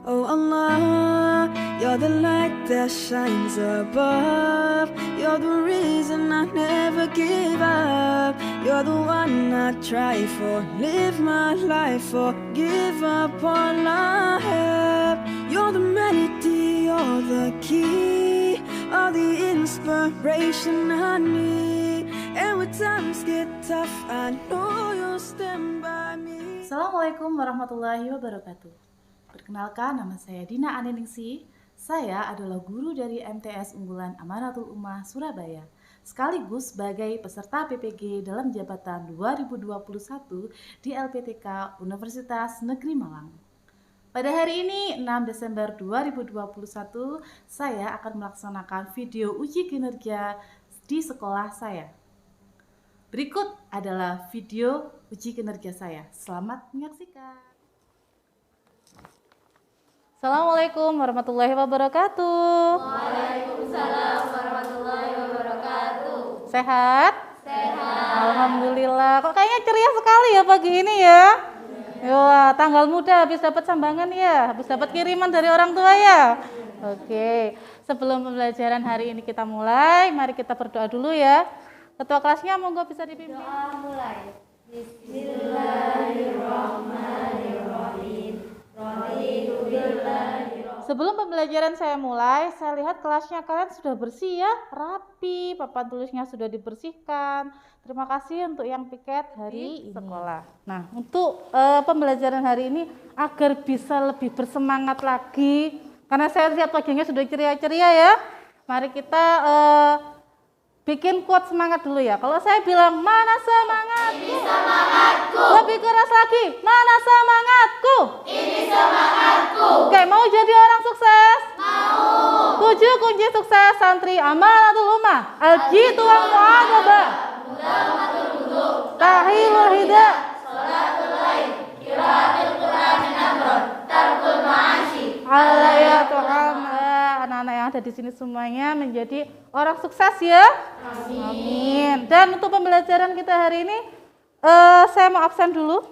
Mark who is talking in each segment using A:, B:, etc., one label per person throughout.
A: Oh Allah, you're the light that shines above. You're the reason I never give up. You're the one I try for, live my life for, give up all I have. You're the melody, you're the key, all the inspiration I need. And when times get tough, I know you'll stand by me.
B: Assalamualaikum warahmatullahi wabarakatuh. Perkenalkan, nama saya Dina Aniningsi. Saya adalah guru dari MTS Unggulan Amanatul Ummah Surabaya, sekaligus sebagai peserta PPG dalam jabatan 2021 di LPTK Universitas Negeri Malang. Pada hari ini, 6 Desember 2021, saya akan melaksanakan video uji kinerja di sekolah saya. Berikut adalah video uji kinerja saya. Selamat menyaksikan. Assalamualaikum warahmatullahi wabarakatuh.
C: Waalaikumsalam warahmatullahi wabarakatuh.
B: Sehat?
C: Sehat.
B: Alhamdulillah. Kok kayaknya ceria sekali ya pagi ini ya? Wah, tanggal muda habis dapat sambangan ya, habis dapat kiriman dari orang tua ya. Oke, sebelum pembelajaran hari ini kita mulai, mari kita berdoa dulu ya. Ketua kelasnya monggo bisa dipimpin.
C: Doa mulai. Bismillahirrahmanirrahim.
B: Sebelum pembelajaran saya mulai, saya lihat kelasnya kalian sudah bersih ya, rapi, papan tulisnya sudah dibersihkan. Terima kasih untuk yang piket hari ini sekolah. Nah, untuk pembelajaran hari ini agar bisa lebih bersemangat lagi, karena saya lihat wajahnya sudah ceria-ceria ya. Mari kita bikin quote semangat dulu ya. Kalau saya bilang, mana semangatku?
C: Ini semangatku.
B: Lebih keras lagi, mana semangatku?
C: Ini semangatku.
B: Oke, mau jadi orang sukses?
C: Mau.
B: 7 kunci sukses santri Amanatul Ummah. Al-jitu wal mu'adzabah.
C: Mudamatul wudu.
B: Tahilul hidah.
C: Salatul lail. Qiraatul Qur'an amron. Tarkul ma'asi.
B: Alayatul anak-anak yang ada di sini semuanya menjadi orang sukses ya. Amin. Dan untuk pembelajaran kita hari ini, saya mau absen dulu.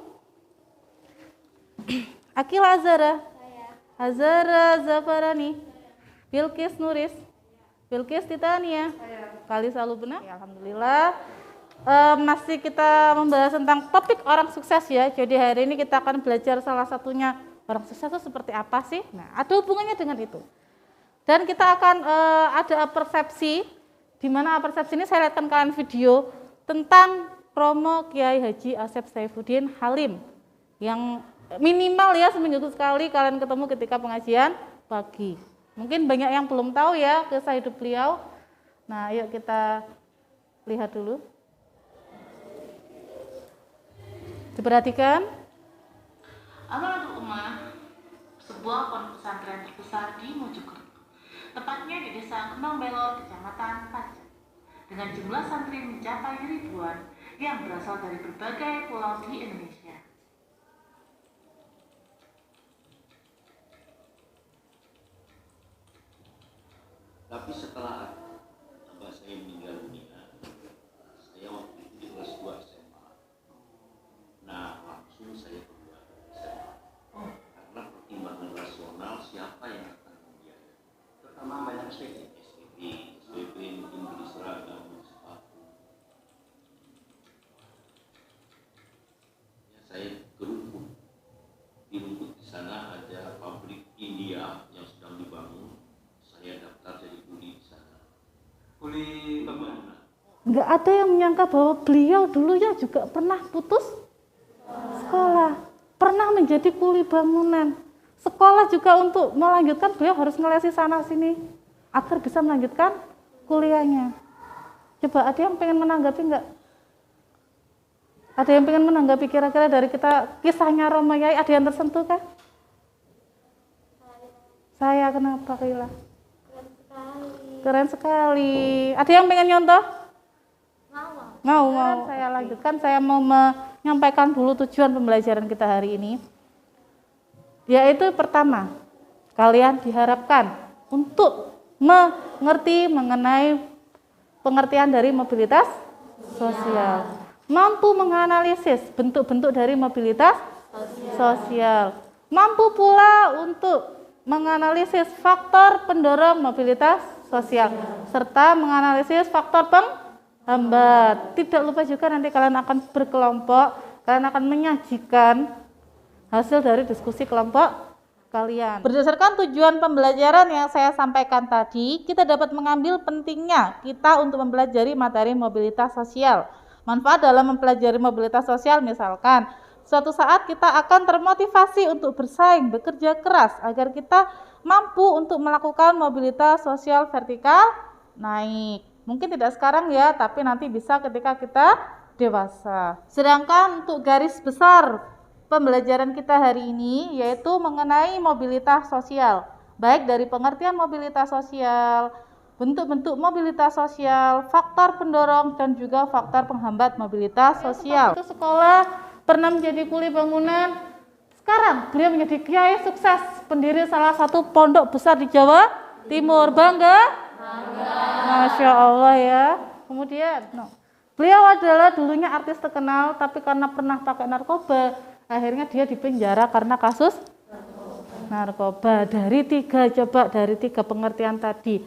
B: Akila Azara. Azara Zafarani. Bilqis Nuris. Bilqis Titania. Kali selalu benar. Ya, alhamdulillah. Masih kita membahas tentang topik orang sukses ya. Jadi hari ini kita akan belajar salah satunya orang sukses itu seperti apa sih? Nah, ada hubungannya dengan itu. Dan kita akan ada persepsi, di mana persepsi ini saya lihatkan kalian video tentang promo Kiai Haji Asep Saifuddin Halim yang minimal ya seminggu sekali kalian ketemu ketika pengajian pagi. Mungkin banyak yang belum tahu ya kisah hidup beliau. Nah, yuk kita lihat dulu. Diperhatikan. Amanatul Ummah, sebuah pondok pesantren terbesar di Mojokerto. Tepatnya di Desa Kembang Belor, Kecamatan Pacet, dengan jumlah santri mencapai ribuan yang berasal dari berbagai pulau di Indonesia.
D: Tapi setelah abah saya meninggal dunia, saya waktu itu di kelas 2 SMA. Nah, langsung saya keluar SMA. Karena pertimbangan rasional siapa yang akan membiayai. Pertama banyak SPP mungkin beli seragam, sepatu. Ya, saya ke Rungkut. Di Rungkut di sana ada pabrik India yang sedang dibangun. Saya daftar jadi kuli di sana. Kuli bagaimana?
B: Nggak ada yang menyangka bahwa beliau dulu ya juga pernah putus sekolah, pernah menjadi kuli bangunan. Sekolah juga untuk melanjutkan beliau harus ngelesi sana sini agar bisa melanjutkan kuliahnya. Coba ada yang pengen menanggapi nggak? Ada yang pengen menanggapi kira-kira dari kita kisahnya Romo Yai, ada yang tersentuh kah? Saya kenapa Kila? Keren sekali. Ada yang pengen nyontoh? Mau. Saya lanjutkan, saya mau menyampaikan dulu tujuan pembelajaran kita hari ini. Yaitu pertama, kalian diharapkan untuk mengerti mengenai pengertian dari mobilitas sosial. Mampu menganalisis bentuk-bentuk dari mobilitas sosial. Mampu pula untuk menganalisis faktor pendorong mobilitas sosial serta menganalisis faktor penghambat. Tidak lupa juga nanti kalian akan berkelompok, kalian akan menyajikan hasil dari diskusi kelompok kalian. Berdasarkan tujuan pembelajaran yang saya sampaikan tadi, kita dapat mengambil pentingnya kita untuk mempelajari materi mobilitas sosial. Manfaat dalam mempelajari mobilitas sosial misalkan, suatu saat kita akan termotivasi untuk bersaing, bekerja keras agar kita mampu untuk melakukan mobilitas sosial vertikal naik. Mungkin tidak sekarang ya, tapi nanti bisa ketika kita dewasa. Sedangkan untuk garis besar pembelajaran kita hari ini yaitu mengenai mobilitas sosial, baik dari pengertian mobilitas sosial, bentuk-bentuk mobilitas sosial, faktor pendorong dan juga faktor penghambat mobilitas sosial. Itu sekolah pernah menjadi kuli bangunan, sekarang beliau menjadi kiai sukses, pendiri salah satu pondok besar di Jawa Timur. Bangga? Masya Allah ya. Kemudian beliau adalah dulunya artis terkenal, tapi karena pernah pakai narkoba, akhirnya dia dipenjara karena kasus narkoba. Dari tiga pengertian tadi,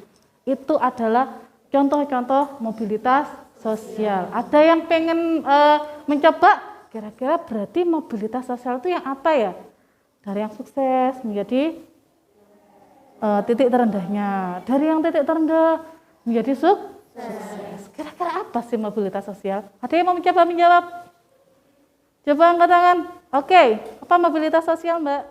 B: itu adalah contoh-contoh mobilitas sosial. Ada yang pengen mencoba, kira-kira berarti mobilitas sosial itu yang apa ya? Dari yang sukses menjadi titik terendahnya, dari yang titik terendah menjadi sukses. Kira-kira apa sih mobilitas sosial? Ada yang mau mencoba menjawab? Coba angkat tangan. Oke, apa mobilitas sosial, Mbak?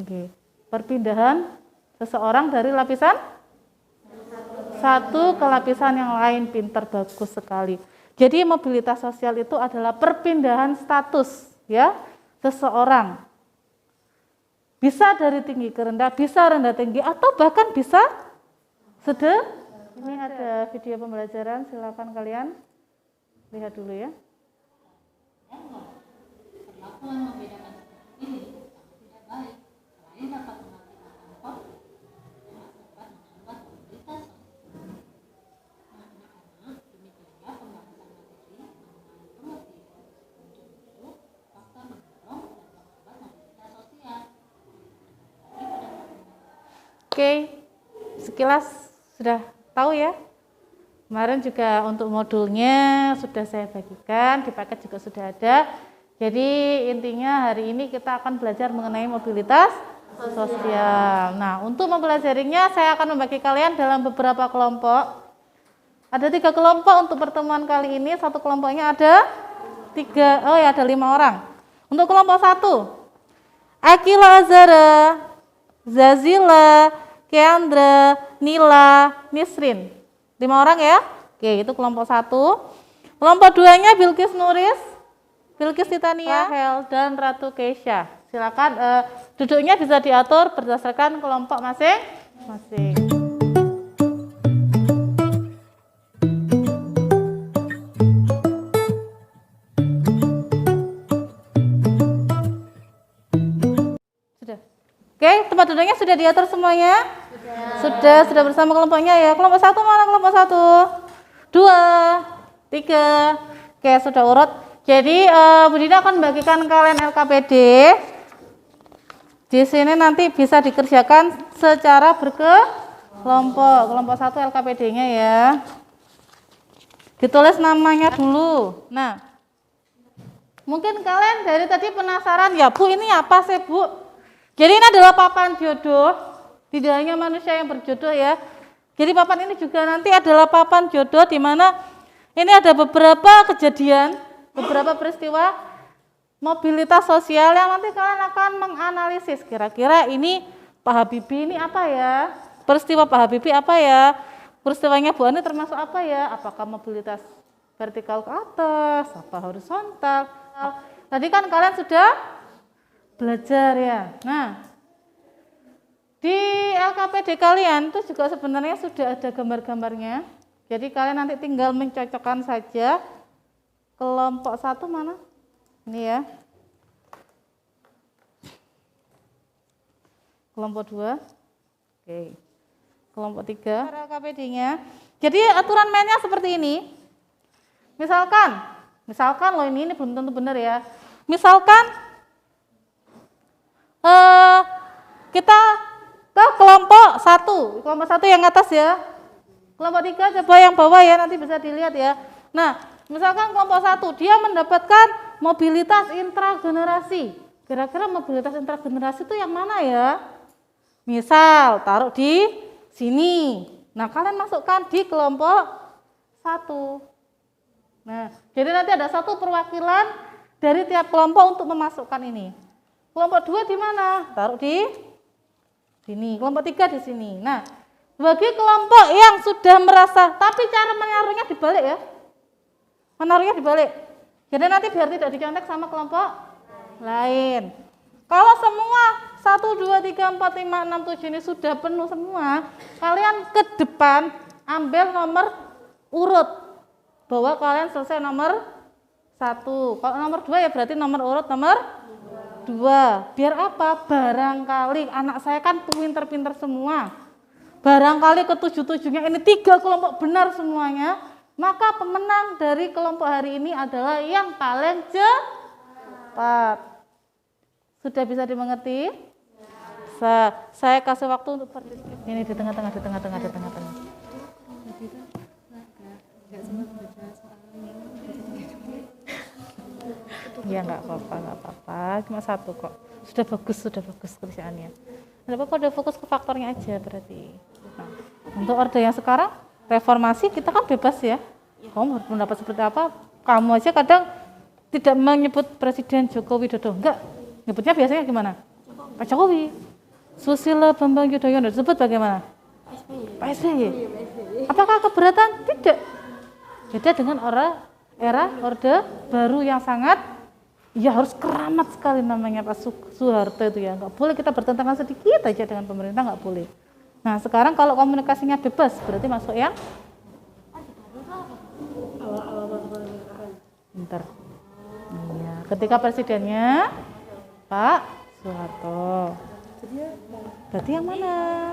B: Oke. Perpindahan seseorang dari lapisan satu ke lapisan yang lain. Pintar, bagus sekali. Jadi mobilitas sosial itu adalah perpindahan status ya seseorang. Bisa dari tinggi ke rendah, bisa rendah tinggi, atau bahkan bisa sedang. Ini ada video pembelajaran, silakan kalian lihat dulu ya.
C: Perlakuan membedakan seperti ini tidak baik, selain dapat mengakibatkan konflik dan dapat menghambat mobilitas sosial. Karena demikianlah pembahasan materi mengenai pengertian bentuk-bentuk faktor mendorong dan penghambat mobilitas sosial.
B: Oke, sekilas sudah tahu ya. Kemarin juga untuk modulnya sudah saya bagikan, di paket juga sudah ada. Jadi intinya hari ini kita akan belajar mengenai mobilitas sosial. Nah, untuk mempelajarinya saya akan membagi kalian dalam beberapa kelompok. Ada 3 kelompok untuk pertemuan kali ini. Satu kelompoknya ada 5 orang. Untuk kelompok 1, Akila Azara, Zazila, Keandra, Nila, Nisrin. 5 orang ya. Oke, itu kelompok 1. Kelompok 2-nya Bilqis Nuris, Bilqis Titania, Rahel, dan Ratu Keisha. Silakan duduknya bisa diatur berdasarkan kelompok masing-masing. Sudah. Oke, tempat duduknya sudah diatur semuanya? Sudah bersama kelompoknya ya. Kelompok 1 mana kelompok 1? 2, 3. Oke, sudah urut. Jadi Bu Dina akan membagikan kalian LKPD. Di sini nanti bisa dikerjakan secara berkelompok. Kelompok 1 LKPD-nya ya. Ditulis namanya dulu. Nah, mungkin kalian dari tadi penasaran, ya Bu ini apa sih Bu? Jadi ini adalah papan jodoh. Tidak hanya manusia yang berjodoh ya. Jadi papan ini juga nanti adalah papan jodoh, di mana ini ada beberapa kejadian, beberapa peristiwa mobilitas sosial yang nanti kalian akan menganalisis. Kira-kira ini Pak Habibie ini apa ya? Peristiwa Pak Habibie apa ya? Peristiwanya Bu Ani termasuk apa ya? Apakah mobilitas vertikal ke atas, apa horizontal? Tadi kan kalian sudah belajar ya. Nah, di LKPD kalian itu juga sebenarnya sudah ada gambar-gambarnya. Jadi kalian nanti tinggal mencocokkan saja. Kelompok 1 mana? Ini ya. Kelompok 2. Oke. Kelompok 3. LKPD-nya. Jadi aturan mainnya seperti ini. Misalkan loh ini belum tentu benar ya. Misalkan kita ke kelompok 1 yang atas ya. Kelompok 3 coba yang bawah ya, nanti bisa dilihat ya. Nah, misalkan kelompok 1 dia mendapatkan mobilitas intragenerasi. Kira-kira mobilitas intragenerasi itu yang mana ya? Misal taruh di sini. Nah, kalian masukkan di kelompok 1. Nah, jadi nanti ada satu perwakilan dari tiap kelompok untuk memasukkan ini. Kelompok 2 di mana? Taruh di sini. Kelompok 3 di sini. Nah, bagi kelompok yang sudah merasa, tapi cara menaruhnya dibalik ya. Menaruhnya dibalik. Jadi nanti biar tidak dicontek sama kelompok lain. Kalau semua 1, 2, 3, 4, 5, 6, 7 ini sudah penuh semua, kalian ke depan ambil nomor urut bahwa kalian selesai nomor 1. Kalau nomor 2 ya berarti nomor urut nomor 2. Biar apa? Barangkali anak saya kan pinter-pinter semua. Barangkali ketujuh-tujuhnya ini 3 kelompok benar semuanya, maka pemenang dari kelompok hari ini adalah yang paling cepat. Sudah bisa dimengerti? Saya kasih waktu untuk ini di tengah-tengah. Ya nggak apa-apa, cuma 1 kok. Sudah bagus kerjaannya. Kenapa kok udah fokus ke faktornya aja berarti. Nah, untuk orde yang sekarang reformasi kita kan bebas ya. Kamu berpendapat seperti apa? Kamu aja kadang tidak menyebut Presiden Joko Widodo, enggak. Nyebutnya biasanya gimana? Pak Jokowi. Susilo Bambang Yudhoyono disebut bagaimana? Pak SBY. Apakah keberatan? Tidak. Beda dengan era orde baru yang sangat ya harus keramat sekali namanya Pak Soeharto itu ya. Nggak boleh kita bertentangan sedikit aja dengan pemerintah, nggak boleh. Nah sekarang kalau komunikasinya bebas berarti masuk yang bentar. Iya. Ketika presidennya Pak Soeharto. Berarti yang mana?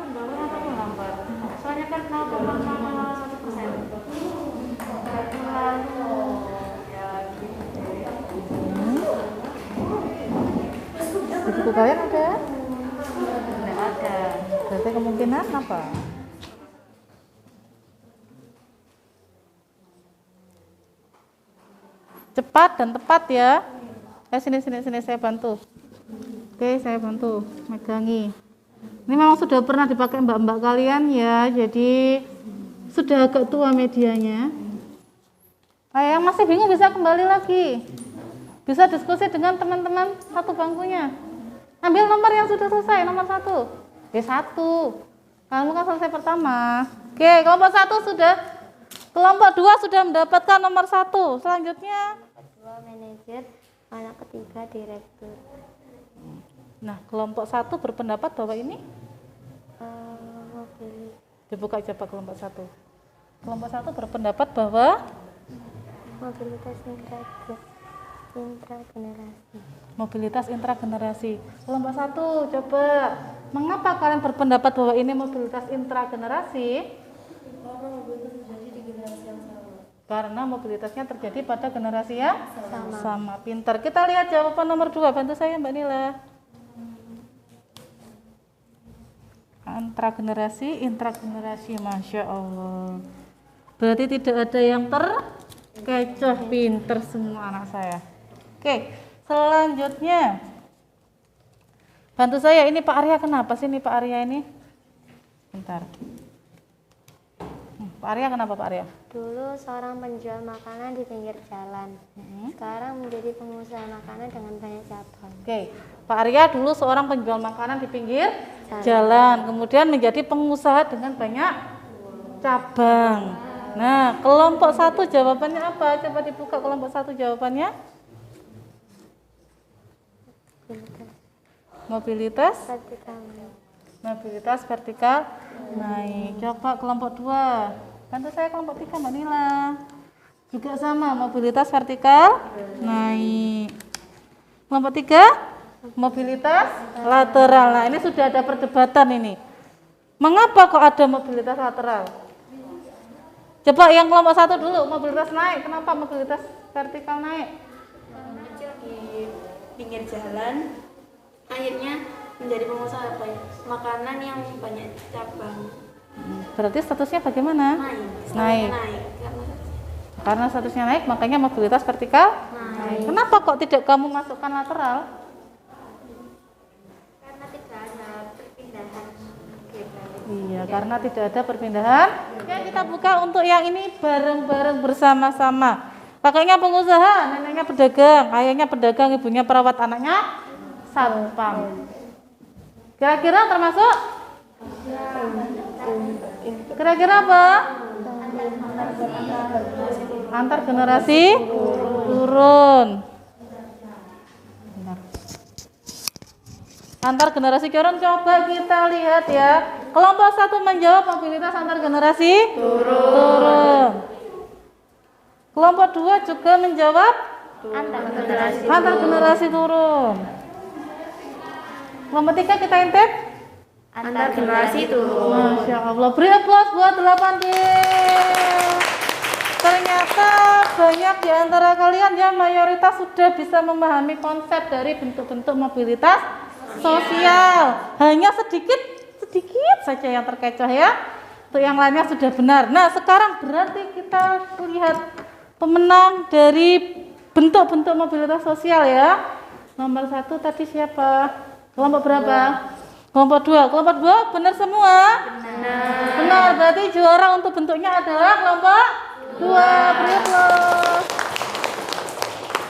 B: Soalnya kan 0,01%. Di buku kalian ada? Tidak ada. Berarti kemungkinan apa? Cepat dan tepat ya. Sini saya bantu. Oke, saya bantu megangi. Ini memang sudah pernah dipakai mbak-mbak kalian ya, jadi sudah agak tua medianya. Yang masih bingung bisa kembali lagi. Bisa diskusi dengan teman-teman satu bangkunya. Ambil nomor yang sudah selesai, nomor 1. B1. Kamu kan selesai pertama. Oke, kelompok 1 sudah. Kelompok 2 sudah mendapatkan nomor 1. Selanjutnya.
E: Kedua manajer, anak ketiga direktur.
B: Nah, kelompok 1 berpendapat bahwa ini dibuka aja Pak kelompok 1. Kelompok 1 berpendapat bahwa
E: mobilitas intragenerasi.
B: Mobilitas intragenerasi. Kelompok 1 coba, mengapa kalian berpendapat bahwa ini mobilitas intragenerasi? Karena mobilitasnya terjadi pada generasi yang sama. Pintar. Kita lihat jawaban nomor 2. Bantu saya Mbak Nila. Intragenerasi, Masya Allah. Berarti tidak ada yang terkecoh, pinter semua anak saya. Oke, selanjutnya. Bantu saya, ini Pak Arya kenapa sih ini Pak Arya ini? Bentar. Pak Arya kenapa Pak Arya?
E: Dulu seorang penjual makanan di pinggir jalan. Sekarang menjadi pengusaha makanan dengan banyak cabang.
B: Oke, Pak Arya dulu seorang penjual makanan di pinggir jalan, kemudian menjadi pengusaha dengan banyak cabang. Nah, kelompok 1 jawabannya apa? Coba dibuka kelompok 1 jawabannya. Mobilitas vertikal naik. Coba kelompok 2. Bantu saya kelompok 3 Mbak Nila. Juga sama, mobilitas vertikal naik. Kelompok 3 mobilitas lateral. Nah, ini sudah ada perdebatan ini. Mengapa kok ada mobilitas lateral? Coba yang kelompok 1 dulu, mobilitas naik. Kenapa mobilitas vertikal naik?
E: Kecil di pinggir jalan, akhirnya menjadi pengusaha makanan yang banyak cabang.
B: Berarti statusnya bagaimana? Naik. Karena statusnya naik, makanya mobilitas vertikal naik. Kenapa kok tidak kamu masukkan lateral?
E: Karena tidak ada perpindahan.
B: Iya, karena tidak ada perpindahan. Ya, kita buka untuk yang ini bareng-bareng bersama-sama. Kakaknya pengusaha, neneknya pedagang, ayahnya pedagang, ibunya perawat, anaknya satpam. Kira-kira termasuk? Kira-kira apa? Antar generasi turun. Benar. Antar generasi turun, coba kita lihat ya. Kelompok 1 menjawab mobilitas antar generasi turun. Kelompok 2 juga menjawab antar generasi turun. Kelompok 3 kita intip
E: Antar generasi turun.
B: Masya Allah, beri aplaus buat 8 Ternyata banyak di antara kalian yang mayoritas sudah bisa memahami konsep dari bentuk-bentuk mobilitas sosial. Hanya sedikit saja yang terkecoh ya. Untuk yang lainnya sudah benar. Nah, sekarang berarti kita lihat pemenang dari bentuk-bentuk mobilitas sosial ya. Nomor 1 tadi siapa? Kelompok berapa? Kelompok 2. Kelompok 2 benar semua? Benar. Berarti juara untuk bentuknya adalah kelompok 2. Beri aplaus.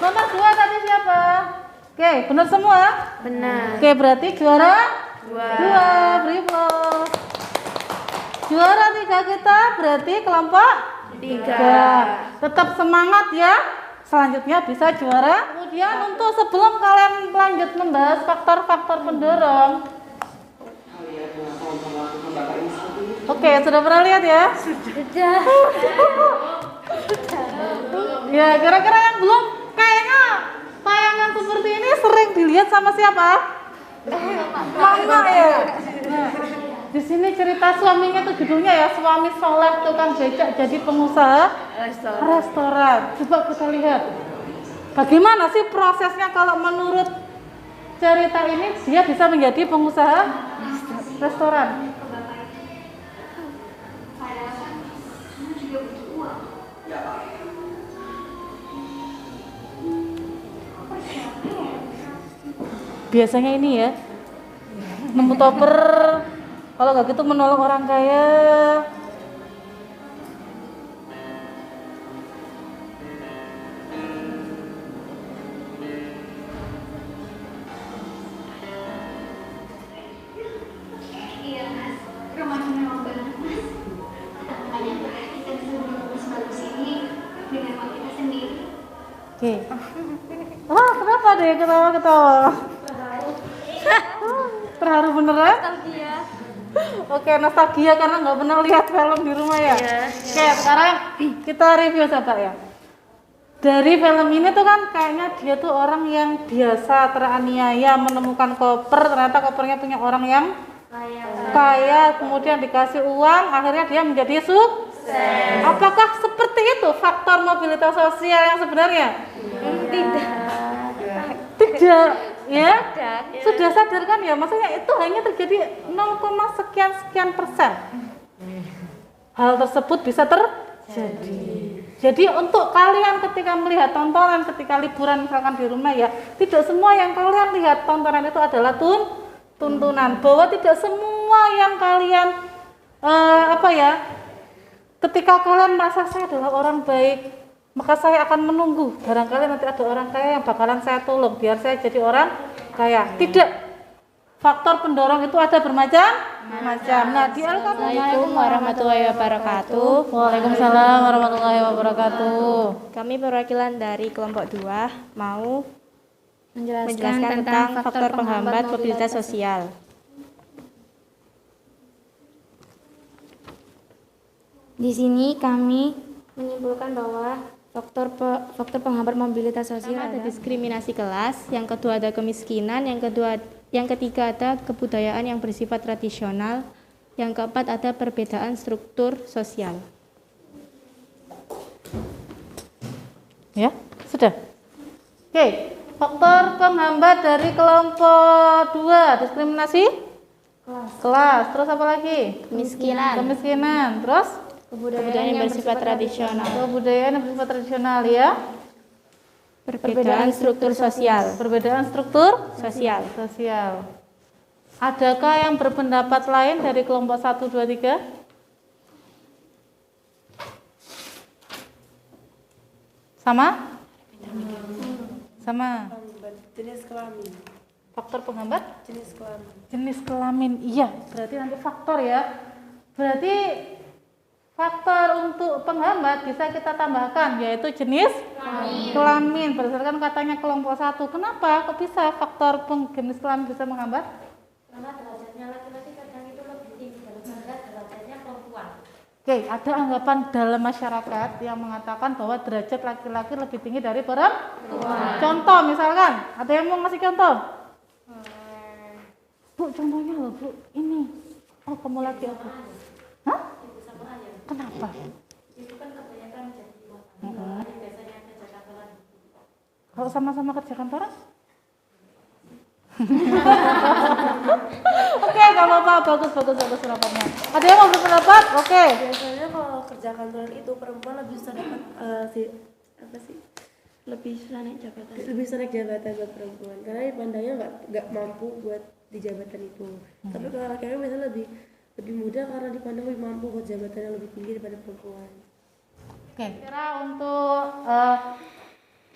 B: Nomor 2 tadi siapa? Oke, benar semua?
E: Benar.
B: Oke, berarti juara 2. Beri aplaus. Juara 3 kita berarti kelompok 3. Tetap semangat ya. Selanjutnya bisa juara. Kemudian untuk sebelum kalian lanjut membahas faktor-faktor pendorong. Oke, sudah pernah lihat ya?
E: Sudah.
B: Ya, kira-kira yang belum, kayaknya tayangan seperti ini sering dilihat sama siapa? Mama ya. Nah, di sini cerita suaminya tuh judulnya ya, suami soleh tukang becak jadi pengusaha restoran. Coba kita lihat. Bagaimana sih prosesnya kalau menurut cerita ini dia bisa menjadi pengusaha restoran? Biasanya ini ya, nemu topper, kalau nggak gitu menolong orang kaya. Oke. Wah, kenapa deh ketawa-ketawa? Terharu beneran? Oke, nostalgia karena nggak pernah lihat film di rumah ya. Oke, sekarang kita review coba ya. Dari film ini tuh kan kayaknya dia tuh orang yang biasa teraniaya menemukan koper, ternyata kopernya punya orang yang kaya, kemudian dikasih uang, akhirnya dia menjadi sukses. Apakah seperti itu faktor mobilitas sosial yang sebenarnya? Tidak, ya? Sudah sadar kan ya? Maksudnya itu hanya terjadi 0, sekian%. Hal tersebut bisa terjadi. Jadi untuk kalian ketika melihat tontonan, ketika liburan misalkan di rumah ya, tidak semua yang kalian lihat tontonan itu adalah tuntunan. Bahwa tidak semua yang kalian ketika kalian merasa saya adalah orang baik, maka saya akan menunggu barangkali nanti ada orang kaya yang bakalan saya tolong biar saya jadi orang kaya. Tidak. Faktor pendorong itu ada bermacam-macam. Nah, di
F: Assalamualaikum warahmatullahi wabarakatuh.
B: Waalaikumsalam warahmatullahi wabarakatuh.
F: Kami perwakilan dari kelompok 2 mau menjelaskan tentang faktor penghambat mobilitas sosial. Di sini kami menyimpulkan bahwa faktor penghambat mobilitas sosial ada diskriminasi kelas, yang kedua ada kemiskinan, yang ketiga ada kebudayaan yang bersifat tradisional, yang keempat ada perbedaan struktur sosial.
B: Ya, sudah. Oke, faktor penghambat dari kelompok 2, diskriminasi kelas. Terus apa lagi? Kemiskinan. Terus
F: Kebudayaan yang bersifat tradisional.
B: kebudayaan yang bersifat tradisional ya.
F: Perbedaan struktur sosial.
B: Perbedaan struktur
F: Sosial.
B: sosial. Adakah yang berpendapat lain dari kelompok 1, 2, 3? Sama? Sama.
G: Jenis kelamin.
B: Faktor penghambat?
G: Jenis kelamin.
B: Jenis kelamin. Iya, berarti nanti faktor ya. Berarti faktor untuk penghambat bisa kita tambahkan, yaitu jenis kelamin. Berdasarkan katanya kelompok 1. Kenapa? Kok bisa faktor jenis kelamin bisa menghambat?
C: Karena derajatnya laki-laki kadang itu lebih tinggi daripada derajatnya perempuan.
B: Oke, ada anggapan dalam masyarakat yang mengatakan bahwa derajat laki-laki lebih tinggi dari perempuan. Contoh misalkan, ada yang mau ngasih contoh? Bu, contohnya loh Bu, ini. Oh, kamu laki aku. Hah? Kenapa?
C: Itu kan kebanyakan jadi wanita, biasanya kerja kantoran.
B: Kalau sama-sama kerja kantoran? Oke, gak apa-apa, bagus pendapatnya. Ada yang mau berpendapat? Oke.
G: Biasanya kalau kerja kantoran itu perempuan lebih susah dapat
F: Lebih susah naik jabatan.
G: lebih susah naik jabatan buat perempuan karena dipandangnya nggak mampu buat di jabatan itu. Tapi kalau laki-laki biasanya lebih mudah karena dipandang lebih mampu buat jabatan yang lebih tinggi daripada perempuan.
B: Oke. Kira untuk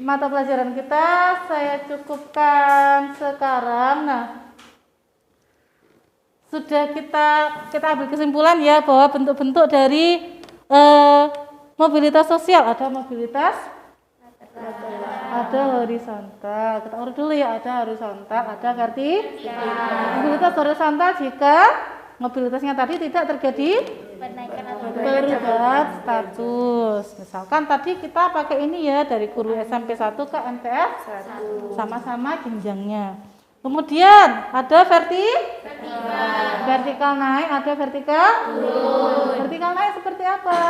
B: mata pelajaran kita saya cukupkan sekarang. Nah, sudah kita ambil kesimpulan ya bahwa bentuk-bentuk dari mobilitas sosial ada mobilitas, ada horizontal. Kita urut dulu ya, ada horizontal, ada vertikal. Mobilitas horizontal jika mobilitasnya tadi tidak terjadi perubahan status. Misalkan tadi kita pakai ini ya dari guru SMP 1 ke MTS 1. Sama-sama jenjangnya. Kemudian ada vertikal naik, ada vertikal turun. Vertikal naik seperti apa?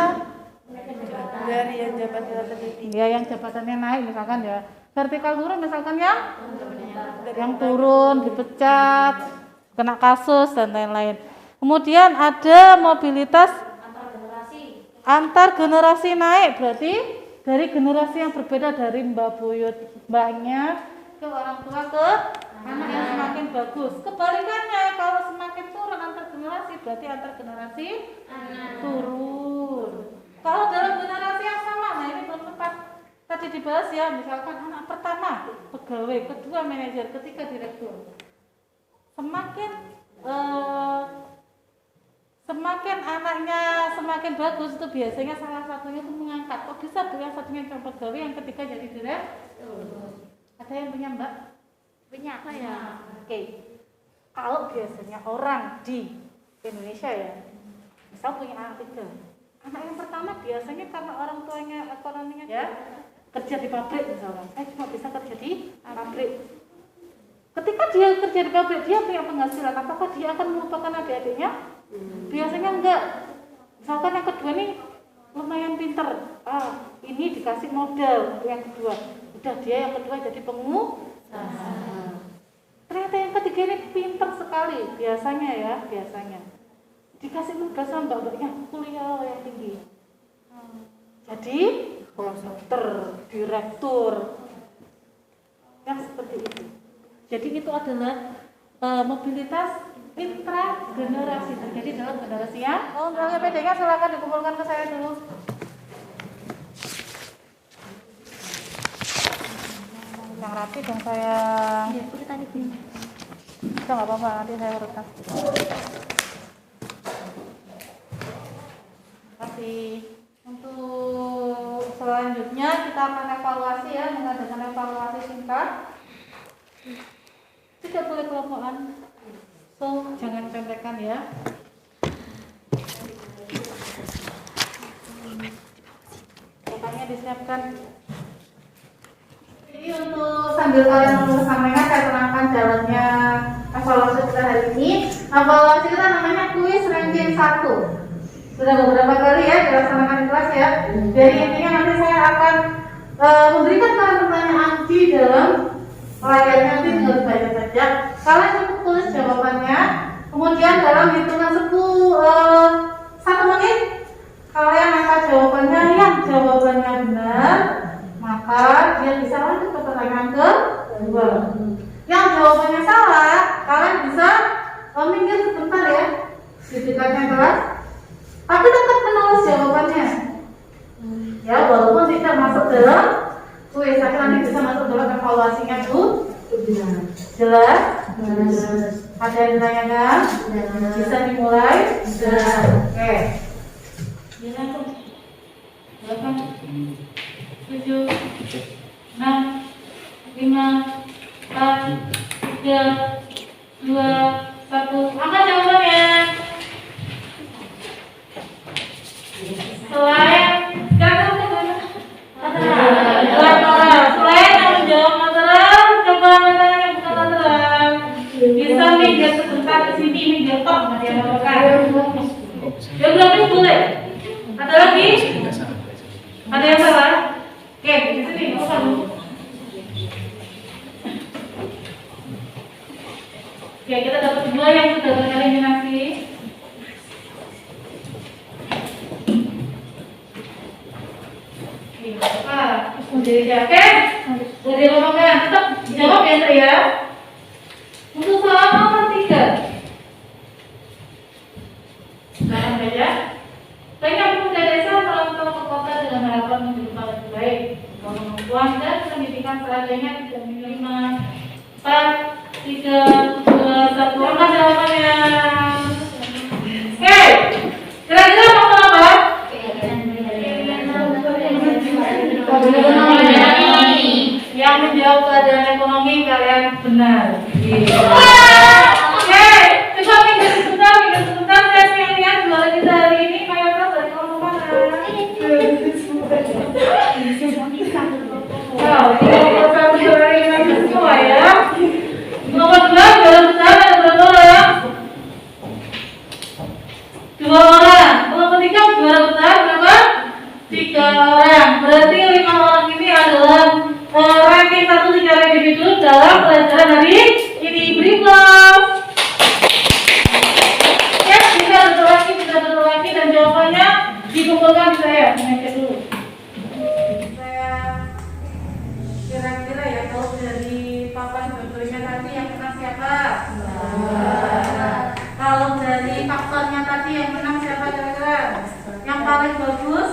G: Dari yang jabatannya lebih tinggi.
B: Ya, yang jabatannya naik misalkan ya. Vertikal turun misalkan yang turun, dipecat, kena kasus dan lain-lain. Kemudian ada mobilitas antar generasi naik, berarti dari generasi yang berbeda dari Mbak Buyut, mbaknya ke orang tua ke anak yang semakin bagus. Kebalikannya kalau semakin turun antar generasi berarti antar generasi turun. Kalau dalam generasi yang sama, nah ini belum sempat tadi dibahas ya, misalkan anak pertama pegawai, kedua manajer, ketiga direktur. Semakin anaknya semakin bagus itu biasanya salah satunya itu mengangkat. Kok bisa yang satunya cuma pegawai, yang ketiga jadi direktur? Ada yang punya Mbak?
F: Punya.
B: Oke. Kalau biasanya orang di Indonesia ya, misal punya anak 3. Anak yang pertama biasanya karena orang tuanya ekonominya ya kerja di pabrik misalkan. Cuma bisa kerja di pabrik. Ketika dia kerja di pabrik, dia punya penghasilan. Apakah dia akan melupakan adik-adiknya? Biasanya enggak. Misalkan yang kedua nih lumayan pinter. Ini dikasih modal untuk yang kedua. Udah dia yang kedua jadi pengusaha. Ternyata yang ketiga ini pinter sekali. Biasanya dikasih modal sama mbak-mbaknya kuliah yang tinggi. Jadi konsultan, direktur. Yang seperti itu. Jadi itu adalah mobilitas intragenerasi terjadi dalam generasi ya. Oh, misalnya PD-nya silakan dikumpulkan ke saya dulu. Yang rapi dong sayang.
F: Ya, urutan itu.
B: Itu nggak apa-apa, nanti saya urutkan. Kasih. Untuk selanjutnya kita akan evaluasi ya, mengadakan evaluasi singkat. Tidak boleh kelompokan. So, jangan contekan ya. Pokoknya disiapkan. Jadi untuk sambil kalian menulis namanya, saya terangkan jalannya evaluasi kita hari ini. Evaluasi kita namanya kuis ranking 1. Sudah beberapa kali ya dilaksanakan di kelas ya. Jadi intinya nanti saya akan memberikan kalian pertanyaan di dalam layar nanti tinggal dibaca saja. Kalian cukup tulis jawabannya. Kemudian dalam hitungan 1 menit kalian angkat jawabannya. Yang jawabannya benar, maka dia bisa lanjut ke pertanyaan kedua. Yang jawabannya salah, kalian bisa minggir sebentar ya di dekatnya kelas, tapi tetap menulis jawabannya. Ya, walaupun tidak masuk dalam kuis, tapi nanti bisa masuk dalam evaluasinya Bu. Jelas? Ada yang ditanyakan? Bisa dimulai? Oke. 8, 7, 6, 5, 4, 3, 2, 1. Angkat jawabannya. Selain menjawab materan, coba matanya bukan materan. Bisa minggir sebentar ke sini, minggir tok, nggak ada apa-apa. Geografis boleh. Ada lagi? Ada yang salah? Oke, di sini bukan. Oke, kita dapat 2 yang sudah tereliminasi. Jadi oke, dari rombongan tetap jawab ya saya. Untuk soal nomor 3, silahkan baca. Banyak pemuda desa merantau ke kota dengan harapan menjadi lebih baik, kemampuan dan pendidikan seadanya tidak menerima. 4, 3, 2, 1. Apa jawabannya? Oke, kira-kira mau apa? Yang menjawab keadaan ekonomi kalian benar. Oke, coba minggir sebentar. Saya pengen lihat juara kita hari ini mayoritas dari kelompok mana? Wow, kelompok 1 dari semua ya. Kelompok 2 juara besar ada berapa orang? 2 orang. Kelompok 3 juara besar berapa? 3 orang. Berarti 5 orang ini adalah ranking 1 secara individu dalam pelajaran hari ini. Berikut. Ya, bisa betul lagi dan jawabannya dikumpulkan saya. Cek dulu. Saya kira-kira ya, kalau dari papan bentuknya tadi yang menang siapa? Kalau dari faktornya tadi yang menang siapa kira-kira? Yang paling bagus?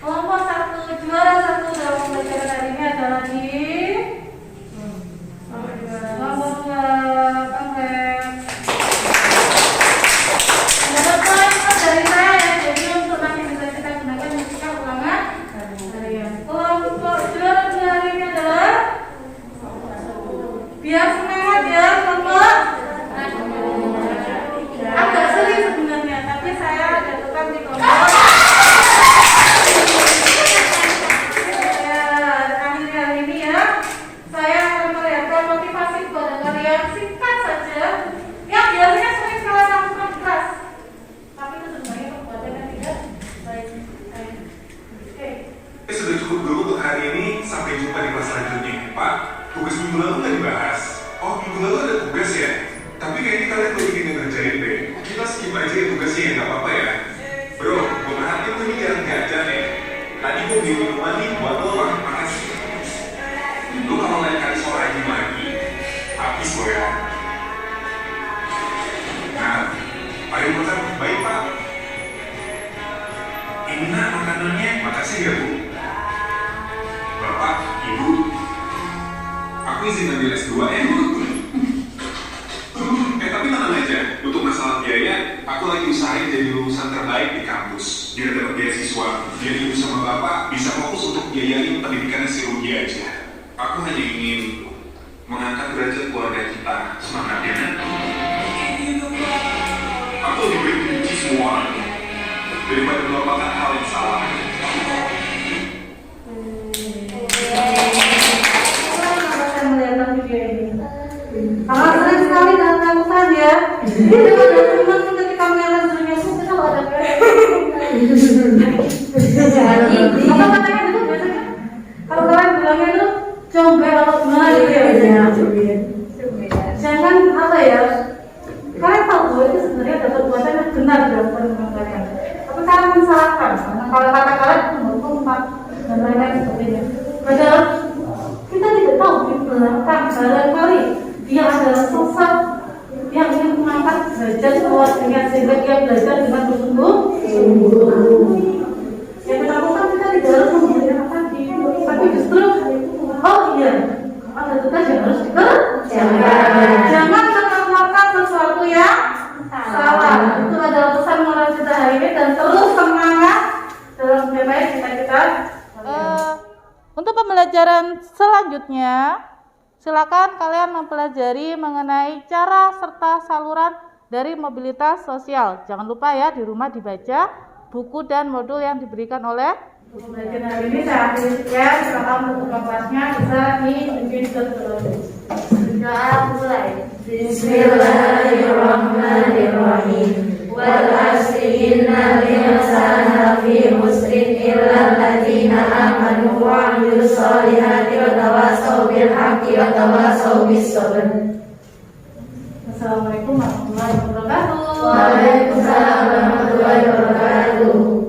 B: Kelompok 1 juara 1 dalam pelajaran hari ini adalah di kelompok 2 Kongres. Dapat poin dari saya ya, jadi untuk nanti bisa kita gunakan ketika ulangan harian. Kelompok juara 2 hari ini adalah biar semangat ya kelompok. Agak sulit sebenarnya, tapi saya jatuhkan di kelompok. Hari ini ya, saya akan melihatkan motivasi kepada kalian singkat saja yang biasanya sering kalian lakukan di kelas, tapi itu sebenarnya perbuatannya tidak baik. Oke.
H: Sudah cukup dulu untuk hari ini, sampai jumpa di kelas selanjutnya. Pak, tugas minggu lalu nggak dibahas. Oh, minggu lalu ada tugas ya? Tapi kayaknya kalian belum bikin yang ngerjain deh. Kita skip aja ya tugasnya ya, nggak apa-apa ya. Bro, gue perhatiin tuh ini jarang jajan ya. Tadi gue beli minuman nih buat lo, makasih. Lu kalau lain kali sore lagi, habis gue ya. Nah, ayo makan, baik Pak. Ini nak makanannya, makasih ya Bu. Bapak, Ibu, aku izin ambil S2 ya Bu. Tapi tenang aja, untuk masalah biaya, aku lagi usahain jadi lulusan terbaik di kampus. Biar dapat beasiswa, biar ibu sama bapak bisa fokus untuk biayain pendidikannya si Rugi aja. Aku hanya ingin mengangkat derajat keluarga kita. Semangat ya kan? Aku lebih baik benci semua orang daripada melakukan hal yang salah.
B: Saya melihat video ini. Sangat sering sekali dalam lakukan ya. Ini dengan teman ketika mengajar dunia itu kita ada Apa katanya itu biasanya? Kalau kalian bilangnya itu combel atau gimana gitu ya? Jangan apa ya? Kalian tahu bahwa itu sebenarnya ada perbuatan yang benar dilakukan dengan kalian. Tapi kalian mensalahkan. Kalau kata kalian itu bertempat dan lain-lain sebagainya. Padahal kita tidak tahu di belakang barangkali dia adalah sosok yang ingin mengangkat derajat keluarganya sehingga dia belajar dengan bersungguh-sungguh. Yang kita lakukan kita tidak harus memberikan tadi, tapi justru oh iya ada tugas yang harus dikerjakan. Jangan melakukan sesuatu yang salah. Itu adalah pesan moral kita hari ini dan terus semangat dalam mencapai cita-cita. Untuk pembelajaran selanjutnya, silakan kalian mempelajari mengenai cara serta saluran dari mobilitas sosial. Jangan lupa ya di rumah dibaca buku dan modul yang diberikan oleh pembelajaran hari ini. Saya akhiri sekian. Silakan untuk buka kelasnya bisa dipimpin terlebih. Doa mulai. Bismillahirrahmanirrahim. Wal asri innal insana lafi khusrin illa alladziina aamanu wa 'amilus shalihati wa tawassaw bil haqqi wa tawassaw bis sabr. Assalamualaikum warahmatullahi wabarakatuh. Waalaikumsalam warahmatullahi wabarakatuh.